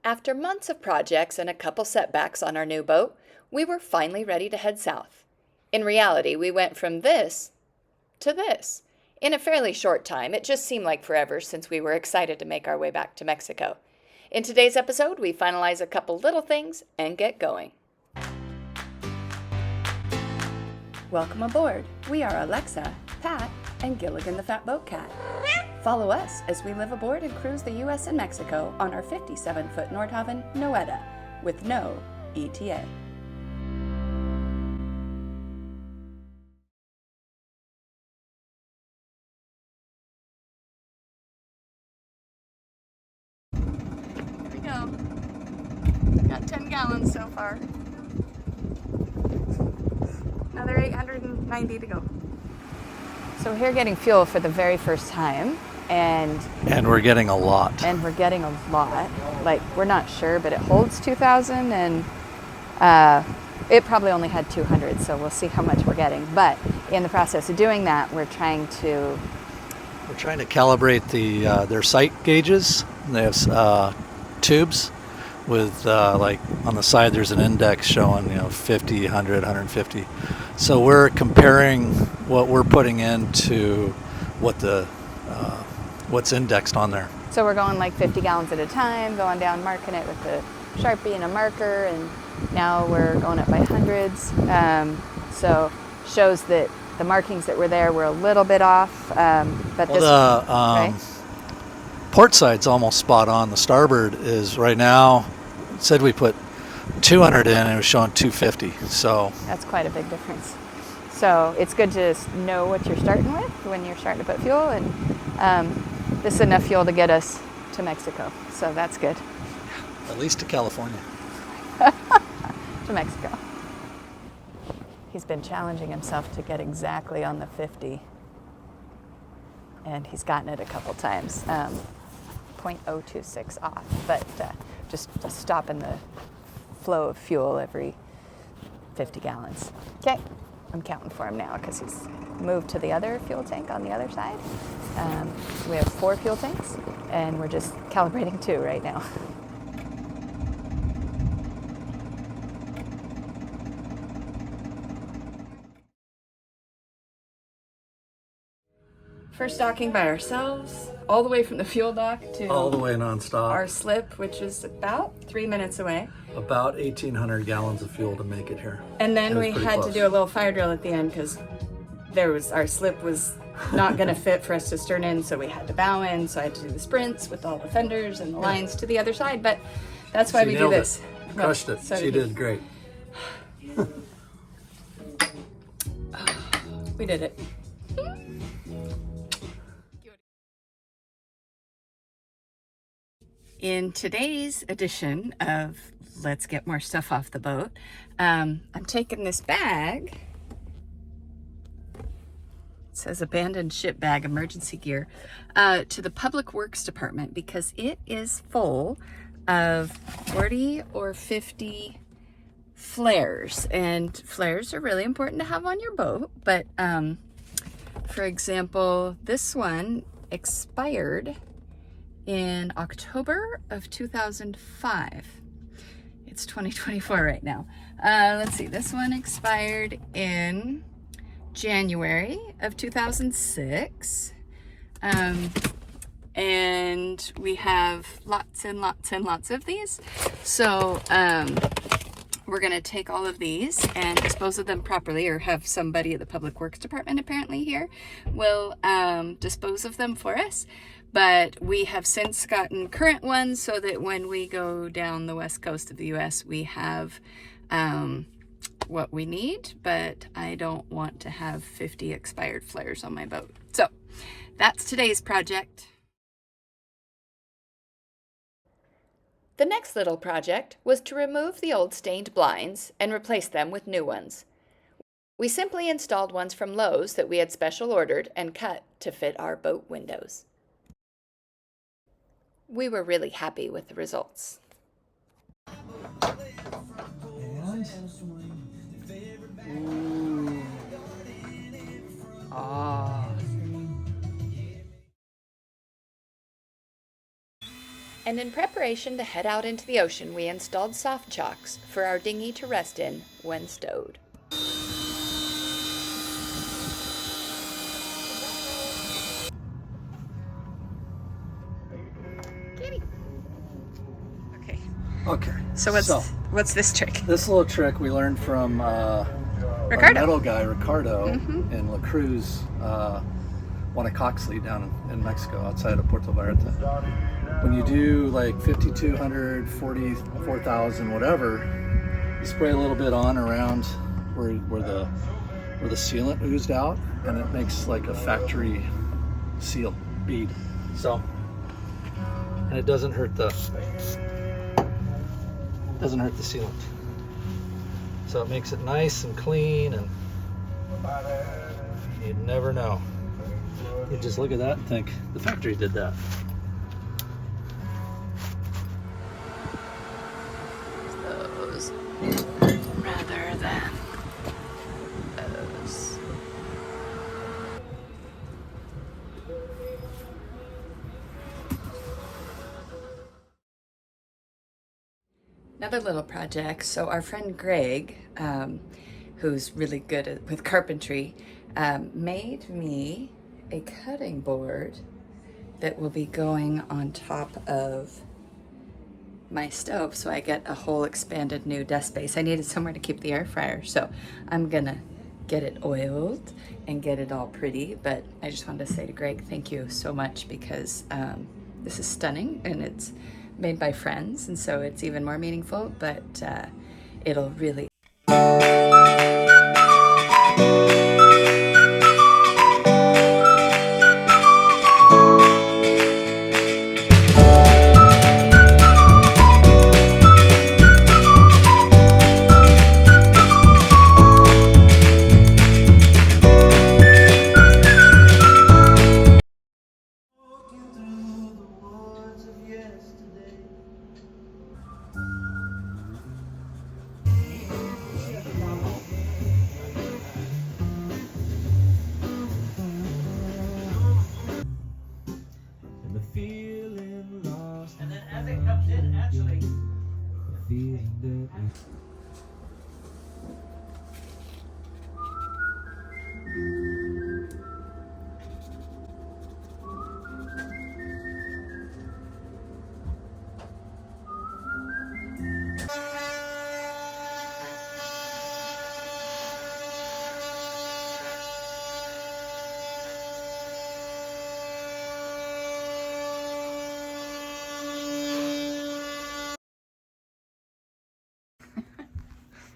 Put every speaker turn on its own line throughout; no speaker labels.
After months of projects and a couple setbacks on our new boat, we were finally ready to head south. In reality, we went from this to this. In a fairly short time, it just seemed like forever since we were excited to make our way back to Mexico. In today's episode, we finalize a couple little things and get going. Welcome aboard. We are Alexa, Pat, and Gilligan the Fat Boat Cat. Follow us as we live aboard and cruise the U.S. and Mexico on our 57-foot Nordhavn Noeta with no ETA. Here we go. Got 10 gallons so far. Another 890 to go. So we're here getting fuel for the very first time, and
we're getting a lot.
Like, we're not sure, but it holds 2,000, and it probably only had 200, so we'll see how much we're getting. But in the process of doing that, we're trying to
calibrate their sight gauges. They have tubes with like on the side there's an index showing 50, 100, 150. So we're comparing what we're putting into what's indexed on there.
So we're going like 50 gallons at a time, going down, marking it with a Sharpie and a marker, and now we're going up by hundreds. So shows that the markings that were there were a little bit off, but
the port side's almost spot on. The starboard is right now, it said we put 200 in and it was showing 250. So
that's quite a big difference. So it's good to know what you're starting with when you're starting to put fuel, and this is enough fuel to get us to Mexico. So that's good.
At least to California.
To Mexico. He's been challenging himself to get exactly on the 50, and he's gotten it a couple times. 0.026 off, but just stopping the flow of fuel every 50 gallons. Okay, I'm counting for him now because he's moved to the other fuel tank on the other side. We have 4 fuel tanks, and we're just calibrating 2 right now. First docking by ourselves, all the way from the fuel dock to
all the way nonstop.
Our slip, which is about 3 minutes away.
About 1,800 gallons of fuel to make it here.
And then we had to do a little fire drill at the end because our slip was not going to fit for us to stern in, so we had to bow in. So I had to do the sprints with all the fenders and the lines to the other side. But that's why we do this.
Crushed it. She did great.
We did it. In today's edition of Let's Get More Stuff Off the Boat, I'm taking this bag. It says abandoned ship bag, emergency gear, to the Public Works Department because it is full of 40 or 50 flares. And flares are really important to have on your boat. But for example, this one expired in October of 2005. It's 2024 right now. Let's see, this one expired in January of 2006. And we have lots and lots and lots of these. So we're gonna take all of these and dispose of them properly, or have somebody at the Public Works Department apparently here will dispose of them for us. But we have since gotten current ones so that when we go down the west coast of the U.S., we have what we need, but I don't want to have 50 expired flares on my boat. So that's today's project. The next little project was to remove the old stained blinds and replace them with new ones. We simply installed ones from Lowe's that we had special ordered and cut to fit our boat windows. We were really happy with the results. And in preparation to head out into the ocean, we installed soft chocks for our dinghy to rest in when stowed. Kitty. Okay.
Okay.
So what's this trick?
This little trick we learned from our
Ricardo.
metal guy, Ricardo,
Mm-hmm.
in La Cruz, Guanacaxtli down in Mexico, outside of Puerto Vallarta. When you do like 5,200, 44,000, whatever, you spray a little bit on around where the sealant oozed out, and it makes like a factory seal bead. So, and it doesn't hurt the sealant. So it makes it nice and clean, and you'd never know. You just look at that and think the factory did that.
Those rather than those. Another little project. So our friend Greg, who's really good with carpentry, made me a cutting board that will be going on top of my stove, so I get a whole expanded new desk space. I needed somewhere to keep the air fryer, so I'm gonna get it oiled and get it all pretty. But I just wanted to say to Greg, thank you so much, because this is stunning and it's made by friends, and so it's even more meaningful, but it'll really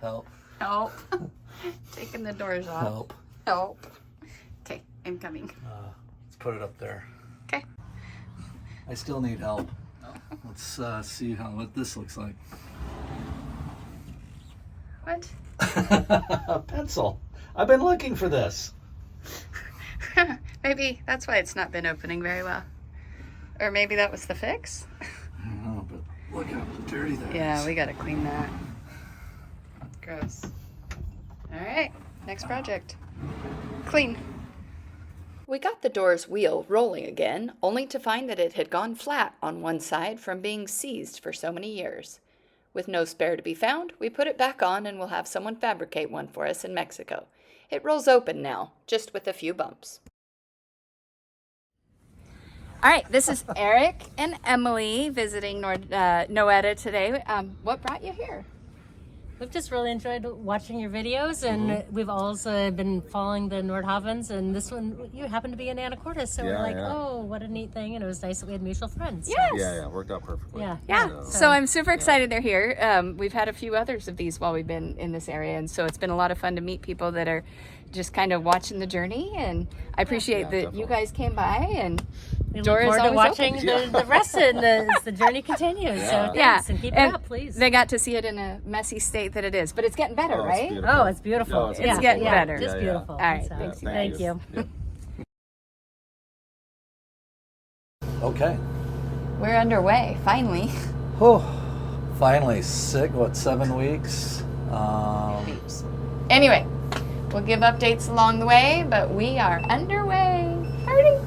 Help.
help. Taking the doors off.
Help.
Help. Okay, I'm coming.
Let's put it up there.
Okay.
I still need help. Let's see what this looks like.
What?
A pencil. I've been looking for this.
Maybe that's why it's not been opening very well. Or maybe that was the fix?
I don't know, but look how dirty that is.
Yeah, we gotta clean that. Gross. All right, next project. Clean. We got the door's wheel rolling again, only to find that it had gone flat on one side from being seized for so many years. With no spare to be found, we put it back on and we'll have someone fabricate one for us in Mexico. It rolls open now, just with a few bumps. All right, this is Eric and Emily visiting Noeta today. What brought you here?
We've just really enjoyed watching your videos, and we've also been following the Nordhavns, and this one, you happen to be in Anacortes, so we're like, oh, what a neat thing, and it was nice that we had mutual friends.
Yes.
Yeah, worked out perfectly.
Yeah. So I'm super excited they're here. We've had a few others of these while we've been in this area, and so it's been a lot of fun to meet people that are just kind of watching the journey, and I appreciate that
definitely.
you guys came by, and
We look
door is
forward to
always
watching
open.
the rest as the journey continues. So thanks, and keep it up, please.
They got to see it in a messy state that it is, but it's getting better,
Oh, it's
right?
beautiful.
Oh, it's beautiful.
No, it's
It's getting better.
Just beautiful.
All right,
So,
thanks,
thank you.
Yeah.
Okay.
We're underway, finally.
Oh, finally, 7 weeks?
Anyway, we'll give updates along the way, but we are underway. Party!